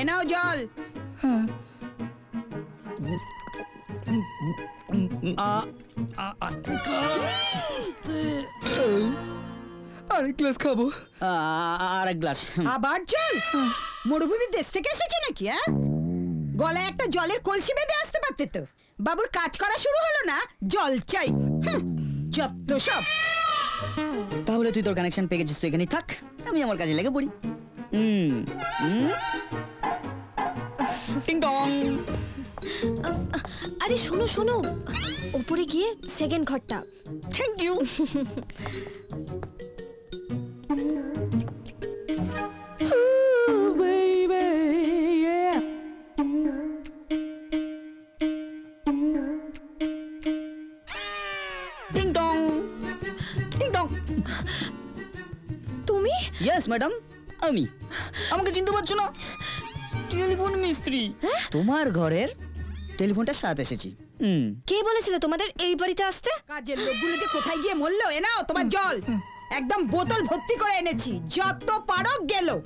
এ নাও জল। আরেক গ্লাস খাবো। আর এক গ্লাস। আবার জল? মরুভূমির দেশ থেকে এসেছো নাকি? গলায় একটা জলের কলসি বেঁধে আসতে পারতে তো। বাবুর কাজ করা শুরু হলো না, জল চাই। যত সব। তাহলে তুই তোর কানেকশন পেয়ে গেছিস, তুই এখানেই থাক, আমি আমার কাজে লেগে পড়ি। টিং টং। আরে শোনো শোনো, উপরে গিয়ে সেকেন্ড ঘরটা। Thank you. টিং টং টিং টং। তুমি? ইয়েস ম্যাডাম, আমি। আমাকে চিনতে পারছো না? টেলিফোন মিস্ত্রি। তোমার ঘরের টেলিফোনটা সাথে এসেছি। কে বলেছিল তোমাদের এই বাড়িতে আসতে? কাজের লোকগুলো যে কোথায় গিয়ে মরলো। এ নাও তোমার জল, একদম বোতল ভর্তি করে এনেছি, যত পারো গেলো।